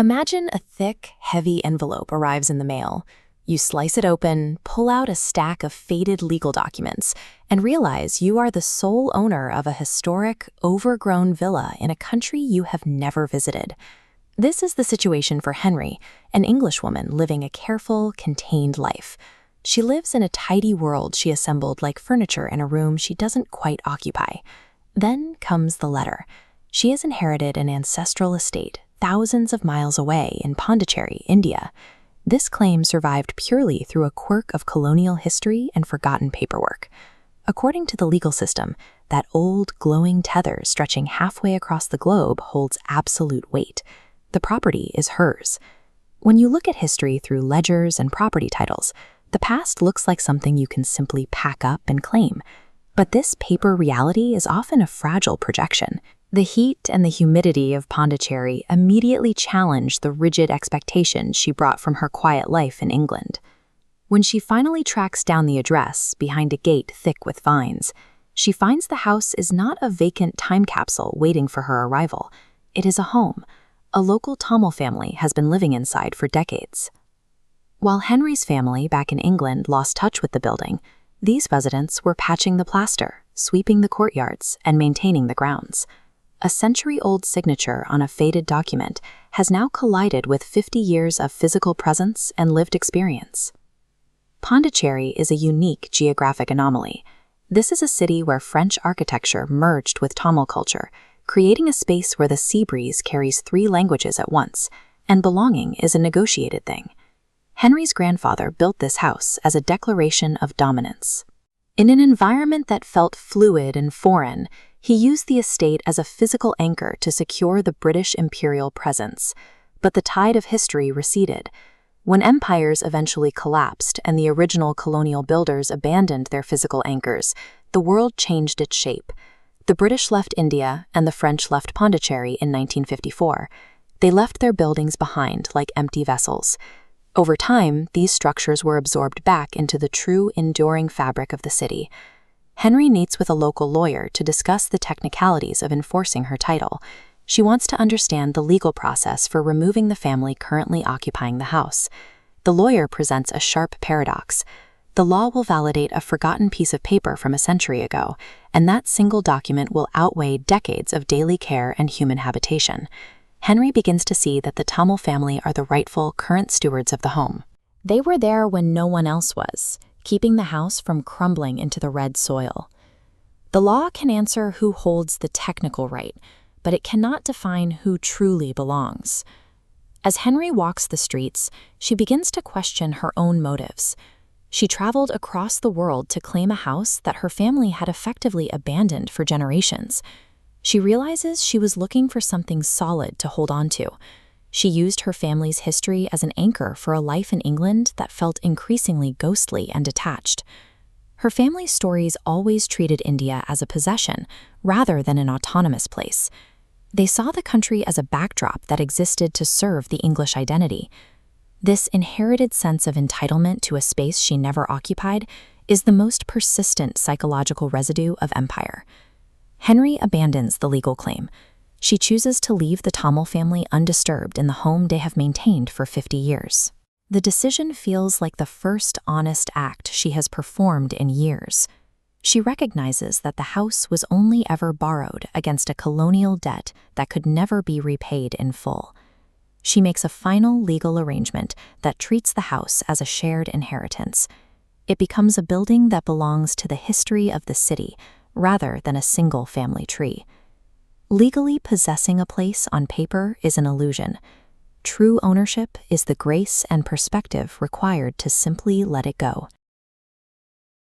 Imagine a thick, heavy envelope arrives in the mail. You slice it open, pull out a stack of faded legal documents, and realize you are the sole owner of a historic, overgrown villa in a country you have never visited. This is the situation for Henry, an Englishwoman living a careful, contained life. She lives in a tidy world she assembled like furniture in a room she doesn't quite occupy. Then comes the letter. She has inherited an ancestral estate thousands of miles away in Pondicherry, India. This claim survived purely through a quirk of colonial history and forgotten paperwork. According to the legal system, that old, glowing tether stretching halfway across the globe holds absolute weight. The property is hers. When you look at history through ledgers and property titles, the past looks like something you can simply pack up and claim. But this paper reality is often a fragile projection. The heat and the humidity of Pondicherry immediately challenge the rigid expectations she brought from her quiet life in England. When she finally tracks down the address behind a gate thick with vines, she finds the house is not a vacant time capsule waiting for her arrival. It is a home. A local Tamil family has been living inside for decades. While Henry's family back in England lost touch with the building, these residents were patching the plaster, sweeping the courtyards, and maintaining the grounds. A century-old signature on a faded document has now collided with 50 years of physical presence and lived experience. Pondicherry is a unique geographic anomaly. This is a city where French architecture merged with Tamil culture, creating a space where the sea breeze carries 3 languages at once, and belonging is a negotiated thing. Henry's grandfather built this house as a declaration of dominance. In an environment that felt fluid and foreign, he used the estate as a physical anchor to secure the British imperial presence. But the tide of history receded. When empires eventually collapsed and the original colonial builders abandoned their physical anchors, the world changed its shape. The British left India and the French left Pondicherry in 1954. They left their buildings behind like empty vessels. Over time, these structures were absorbed back into the true, enduring fabric of the city. Henry meets with a local lawyer to discuss the technicalities of enforcing her title. She wants to understand the legal process for removing the family currently occupying the house. The lawyer presents a sharp paradox. The law will validate a forgotten piece of paper from a century ago, and that single document will outweigh decades of daily care and human habitation. Henry begins to see that the Tamil family are the rightful, current stewards of the home. They were there when no one else was, keeping the house from crumbling into the red soil. The law can answer who holds the technical right, but it cannot define who truly belongs. As Henry walks the streets, she begins to question her own motives. She traveled across the world to claim a house that her family had effectively abandoned for generations. She realizes she was looking for something solid to hold on to. She used her family's history as an anchor for a life in England that felt increasingly ghostly and detached. Her family's stories always treated India as a possession rather than an autonomous place. They saw the country as a backdrop that existed to serve the English identity. This inherited sense of entitlement to a space she never occupied is the most persistent psychological residue of empire. Henry abandons the legal claim. She chooses to leave the Tamil family undisturbed in the home they have maintained for 50 years. The decision feels like the first honest act she has performed in years. She recognizes that the house was only ever borrowed against a colonial debt that could never be repaid in full. She makes a final legal arrangement that treats the house as a shared inheritance. It becomes a building that belongs to the history of the city, rather than a single family tree. Legally possessing a place on paper is an illusion. True ownership is the grace and perspective required to simply let it go.